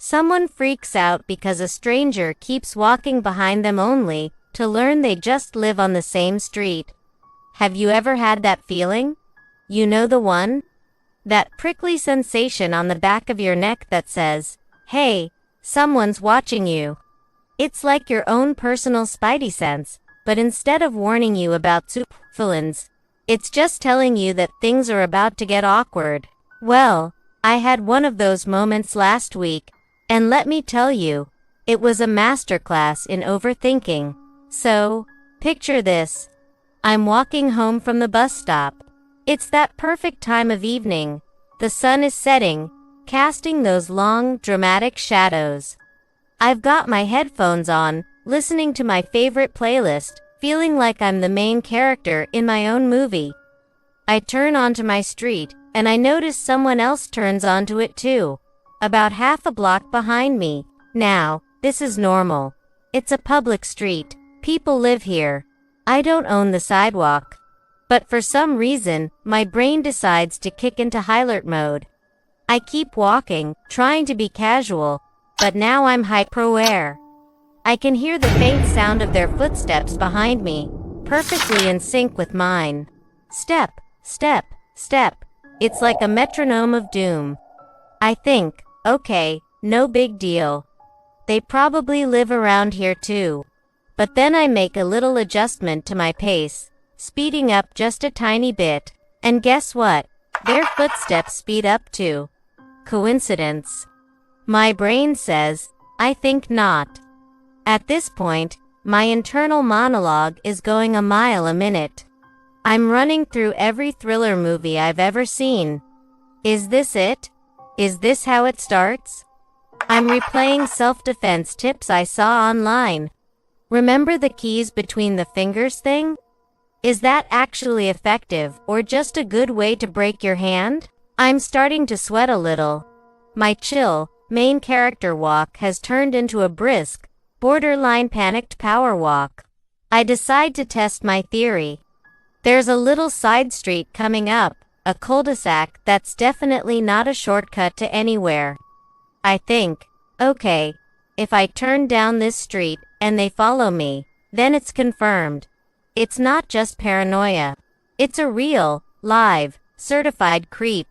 Someone freaks out because a stranger keeps walking behind them only to learn they just live on the same street. Have you ever had that feeling? You know the one? That prickly sensation on the back of your neck that says, "Hey, someone's watching you." It's like your own personal spidey sense, but instead of warning you about villains, it's just telling you that things are about to get awkward. Well, I had one of those moments last week, and let me tell you, it was a masterclass in overthinking. So, picture this. I'm walking home from the bus stop. It's that perfect time of evening. The sun is setting, casting those long, dramatic shadows. I've got my headphones on, listening to my favorite playlist, feeling like I'm the main character in my own movie. I turn onto my street, and I notice someone else turns onto it too, about half a block behind me. Now, this is normal. It's a public street. People live here. I don't own the sidewalk. But for some reason, my brain decides to kick into highlight mode. I keep walking, trying to be casual, but now I'm hyper-aware. I can hear the faint sound of their footsteps behind me, perfectly in sync with mine. Step, step, step. It's like a metronome of doom. I think, okay, no big deal. They probably live around here too. But then I make a little adjustment to my pace, speeding up just a tiny bit, and guess what? Their footsteps speed up too. Coincidence? My brain says, I think not. At this point, my internal monologue is going a mile a minute. I'm running through every thriller movie I've ever seen. Is this it? Is this how it starts? I'm replaying self-defense tips I saw online. Remember the keys between the fingers thing? Is that actually effective or just a good way to break your hand? I'm starting to sweat a little. My chill, main character walk has turned into a brisk, borderline panicked power walk. I decide to test my theory. There's a little side street coming up, a cul-de-sac that's definitely not a shortcut to anywhere. I think, okay, if I turn down this street and they follow me, then it's confirmed. It's not just paranoia. It's a real, live, certified creep.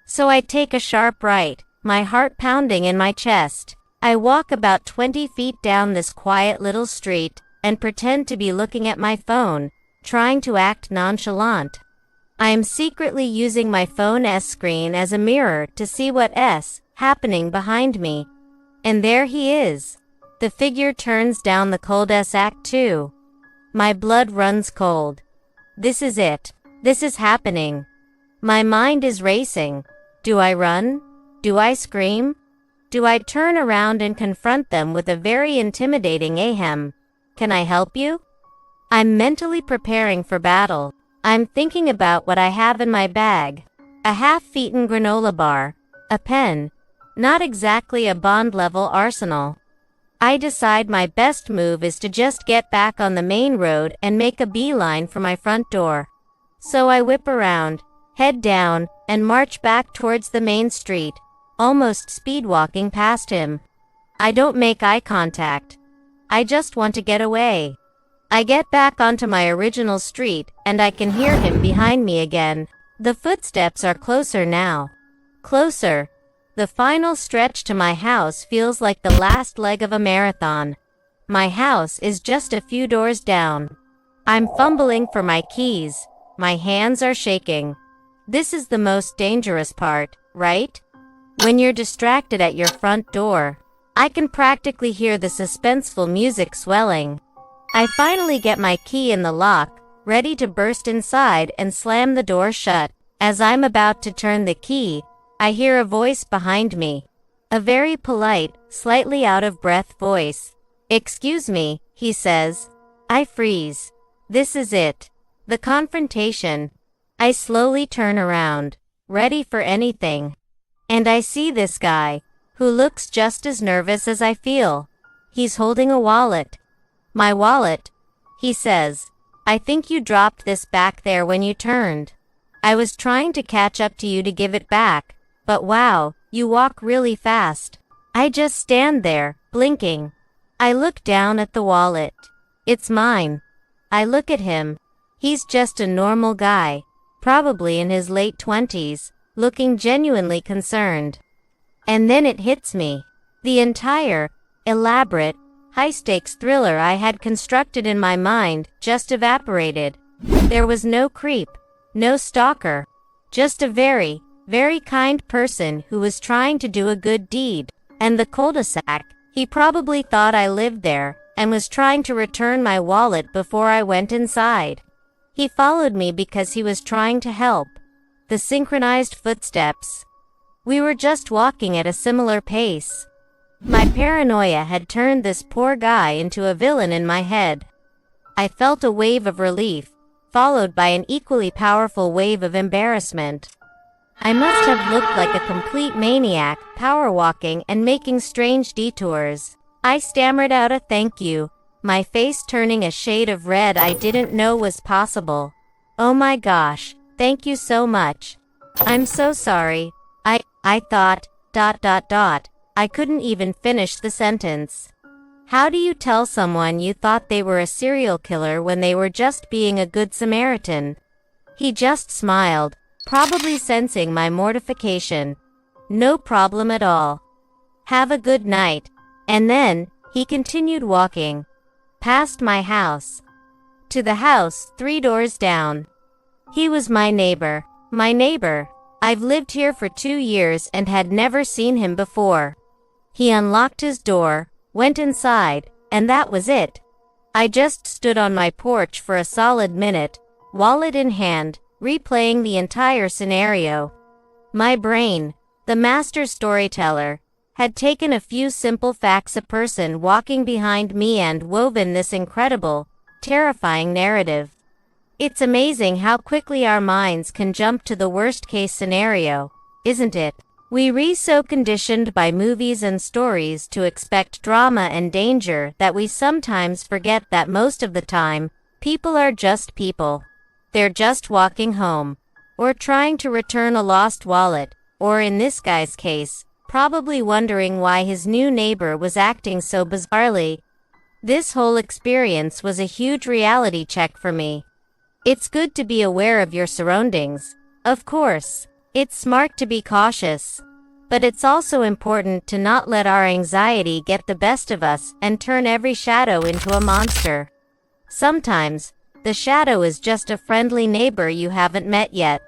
So I take a sharp right, my heart pounding in my chest. I walk about 20 feet down this quiet little street and pretend to be looking at my phone, trying to act nonchalant. I am secretly using my phone's screen as a mirror to see what's happening behind me. And there he is. The figure turns down the cul-de-sac too. My blood runs cold. This is it. This is happening. My mind is racing. Do I run? Do I scream? Do I turn around and confront them with a very intimidating ahem? Can I help you? I'm mentally preparing for battle. I'm thinking about what I have in my bag. A half-eaten granola bar. A pen. Not exactly a Bond-level arsenal. I decide my best move is to just get back on the main road and make a beeline for my front door. So I whip around, head down, and march back towards the main street, almost speed-walking past him. I don't make eye contact. I just want to get away. I get back onto my original street, and I can hear him behind me again. The footsteps are closer now. Closer. The final stretch to my house feels like the last leg of a marathon. My house is just a few doors down. I'm fumbling for my keys. My hands are shaking. This is the most dangerous part, right? When you're distracted at your front door, I can practically hear the suspenseful music swelling. I finally get my key in the lock, ready to burst inside and slam the door shut. As I'm about to turn the key, I hear a voice behind me. A very polite, slightly out-of-breath voice. "Excuse me," he says. I freeze. This is it. The confrontation. I slowly turn around, ready for anything. And I see this guy, who looks just as nervous as I feel. He's holding a wallet. "My wallet," he says. "I think you dropped this back there when you turned. I was trying to catch up to you to give it back. But wow, you walk really fast." I just stand there, blinking. I look down at the wallet. It's mine. I look at him. He's just a normal guy, probably in his late 20s, looking genuinely concerned. And then it hits me. The entire, elaborate, high-stakes thriller I had constructed in my mind just evaporated. There was no creep, no stalker, just a very, very kind person who was trying to do a good deed. And the cul-de-sac, he probably thought I lived there, and was trying to return my wallet before I went inside. He followed me because he was trying to help. The synchronized footsteps. We were just walking at a similar pace. My paranoia had turned this poor guy into a villain in my head. I felt a wave of relief, followed by an equally powerful wave of embarrassment. I must have looked like a complete maniac, power walking and making strange detours. I stammered out a thank you, my face turning a shade of red I didn't know was possible. Oh my gosh, thank you so much. I'm so sorry. I thought, ... I couldn't even finish the sentence. How do you tell someone you thought they were a serial killer when they were just being a good Samaritan? He just smiled, probably sensing my mortification. No problem at all. Have a good night. And then, he continued walking. Past my house. To the house 3 doors down. He was my neighbor. My neighbor. I've lived here for 2 years and had never seen him before. He unlocked his door, went inside, and that was it. I just stood on my porch for a solid minute, wallet in hand, replaying the entire scenario. My brain, the master storyteller, had taken a few simple facts, a person walking behind me, and woven this incredible, terrifying narrative. It's amazing how quickly our minds can jump to the worst-case scenario, isn't it? We're so conditioned by movies and stories to expect drama and danger that we sometimes forget that most of the time, people are just people. They're just walking home, or trying to return a lost wallet, or in this guy's case, probably wondering why his new neighbor was acting so bizarrely. This whole experience was a huge reality check for me. It's good to be aware of your surroundings. Of course, it's smart to be cautious. But it's also important to not let our anxiety get the best of us and turn every shadow into a monster. Sometimes, the shadow is just a friendly neighbor you haven't met yet.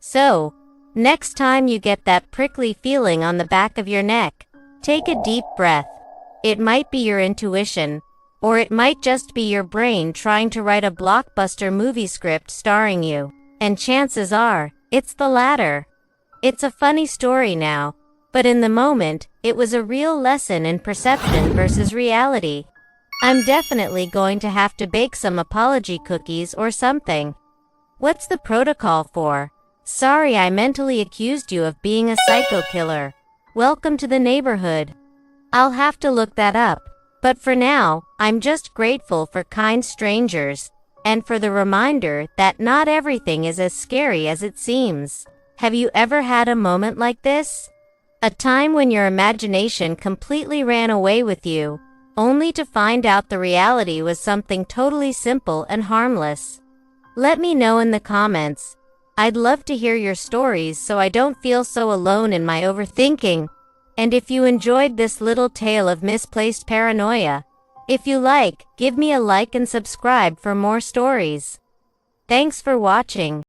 So, next time you get that prickly feeling on the back of your neck, take a deep breath. It might be your intuition, or it might just be your brain trying to write a blockbuster movie script starring you. And chances are, it's the latter. It's a funny story now, but in the moment, it was a real lesson in perception versus reality. I'm definitely going to have to bake some apology cookies or something. What's the protocol for? Sorry I mentally accused you of being a psycho killer. Welcome to the neighborhood. I'll have to look that up. But for now, I'm just grateful for kind strangers, and for the reminder that not everything is as scary as it seems. Have you ever had a moment like this? A time when your imagination completely ran away with you, only to find out the reality was something totally simple and harmless. Let me know in the comments. I'd love to hear your stories so I don't feel so alone in my overthinking. And if you enjoyed this little tale of misplaced paranoia, if you like, give me a like and subscribe for more stories. Thanks for watching.